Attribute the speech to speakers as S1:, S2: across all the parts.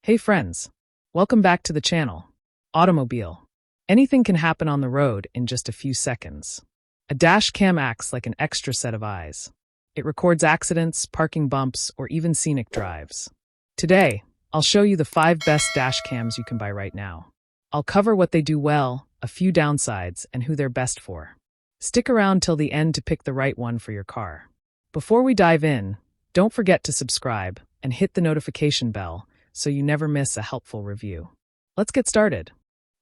S1: Hey friends, welcome back to the channel. Automobile. Anything can happen on the road in just a few seconds. A dash cam acts like an extra set of eyes. It records accidents, parking bumps, or even scenic drives. Today, I'll show you the 5 best dash cams you can buy right now. I'll cover what they do well, a few downsides, and who they're best for. Stick around till the end to pick the right one for your car. Before we dive in, don't forget to subscribe and hit the notification bell so you never miss a helpful review. Let's get started.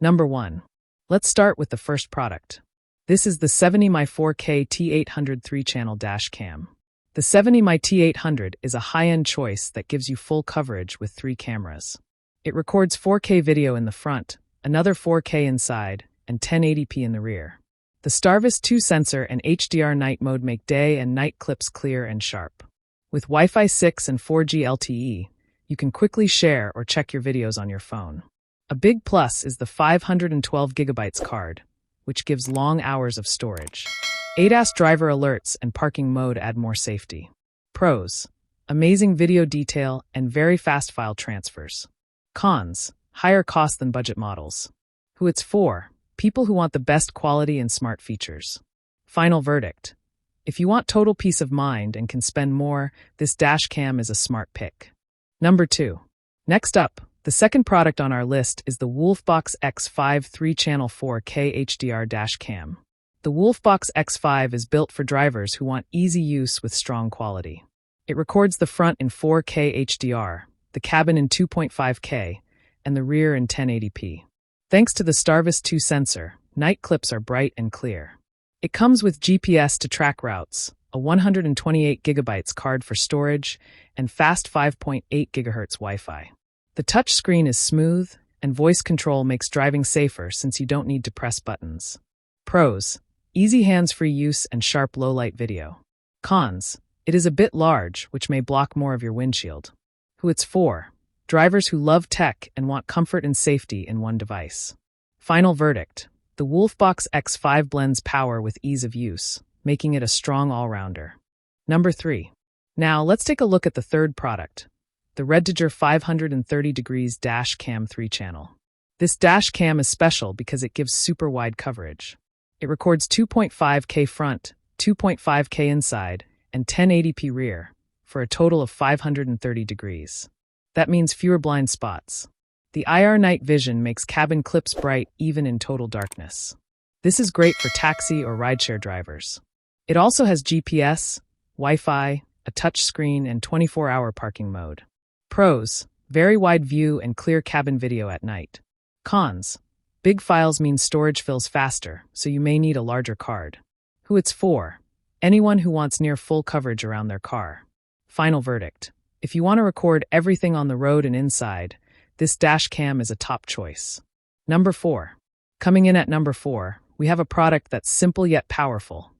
S1: Number 1. Let's start with the first product. This is the 70x4K T800 3-channel dash cam. The 70x T800 is a high-end choice that gives you full coverage with 3 cameras. It records 4K video in the front, another 4K inside, and 1080p in the rear. The Starvis 2 sensor and HDR night mode make day and night clips clear and sharp. With Wi-Fi 6 and 4G LTE, you can quickly share or check your videos on your phone. A big plus is the 512GB card, which gives long hours of storage. ADAS driver alerts and parking mode add more safety. Pros: amazing video detail and very fast file transfers. Cons: higher cost than budget models. Who it's for: people who want the best quality and smart features. Final verdict: if you want total peace of mind and can spend more, this dash cam is a smart pick. Number 2. Next up, the second product on our list is the Wolfbox X5 3-channel 4K HDR dash cam. The Wolfbox X5 is built for drivers who want easy use with strong quality. It records the front in 4K HDR, the cabin in 2.5K, and the rear in 1080p. Thanks to the Starvis 2 sensor, night clips are bright and clear. It comes with GPS to track routes, a 128GB card for storage, and fast 5.8 GHz Wi-Fi. The touch screen is smooth, and voice control makes driving safer since you don't need to press buttons. Pros: easy hands-free use and sharp low-light video. Cons: it is a bit large, which may block more of your windshield. Who it's for: drivers who love tech and want comfort and safety in one device. Final verdict: the Wolfbox X5 blends power with ease of use, making it a strong all-rounder. Number 3. Now, let's take a look at the third product, the Redtiger 530° dash cam 3-channel. This dash cam is special because it gives super wide coverage. It records 2.5K front, 2.5K inside, and 1080p rear, for a total of 530 degrees. That means fewer blind spots. The IR night vision makes cabin clips bright even in total darkness. This is great for taxi or rideshare drivers. It also has GPS, Wi-Fi, a touch screen, and 24-hour parking mode. Pros: very wide view and clear cabin video at night. Cons: big files mean storage fills faster, so you may need a larger card. Who it's for: anyone who wants near full coverage around their car. Final verdict: if you want to record everything on the road and inside, this dash cam is a top choice. Number 4. Coming in at number 4, we have a product that's simple yet powerful.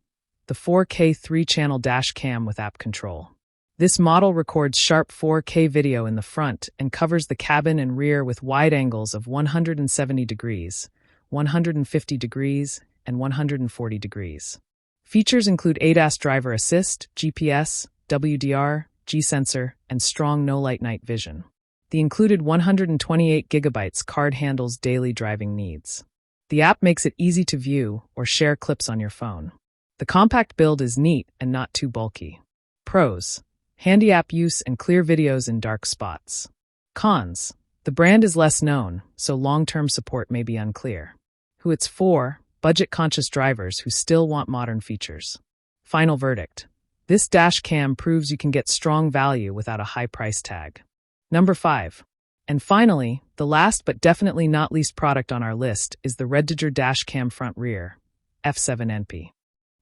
S1: The 4K 3-channel dash cam with app control. This model records sharp 4K video in the front and covers the cabin and rear with wide angles of 170 degrees, 150 degrees, and 140 degrees. Features include ADAS driver assist, GPS, WDR, G-sensor, and strong no-light night vision. The included 128GB card handles daily driving needs. The app makes it easy to view or share clips on your phone. The compact build is neat and not too bulky. Pros: handy app use and clear videos in dark spots. Cons: the brand is less known, so long-term support may be unclear. Who it's for: budget-conscious drivers who still want modern features. Final verdict: this dash cam proves you can get strong value without a high price tag. Number 5. And finally, the last but definitely not least product on our list is the Redtiger dash cam front rear, F7MPP.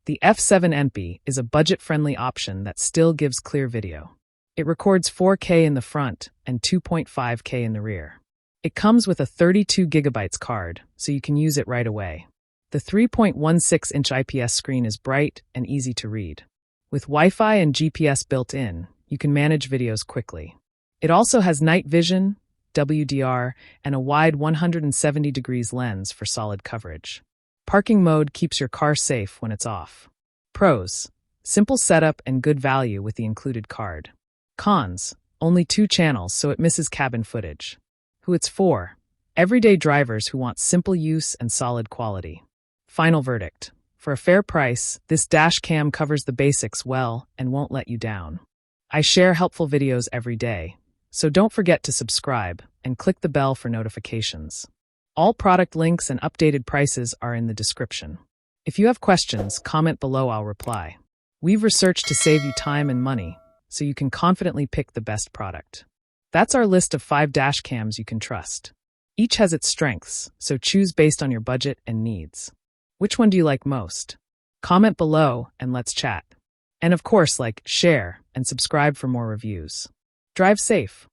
S1: The F7MPP is a budget-friendly option that still gives clear video. It records 4K in the front and 2.5K in the rear. It comes with a 32GB card, so you can use it right away. The 3.16-inch IPS screen is bright and easy to read. With Wi-Fi and GPS built in, you can manage videos quickly. It also has night vision, WDR, and a wide 170 degrees lens for solid coverage. Parking mode keeps your car safe when it's off. Pros: simple setup and good value with the included card. Cons: only 2 channels, so it misses cabin footage. Who it's for: everyday drivers who want simple use and solid quality. Final verdict: for a fair price, this dash cam covers the basics well and won't let you down. I share helpful videos every day, so don't forget to subscribe and click the bell for notifications. All product links and updated prices are in the description. If you have questions, comment below, I'll reply. We've researched to save you time and money, so you can confidently pick the best product. That's our list of 5 dash cams you can trust. Each has its strengths, so choose based on your budget and needs. Which one do you like most? Comment below and let's chat. And of course, like, share, and subscribe for more reviews. Drive safe.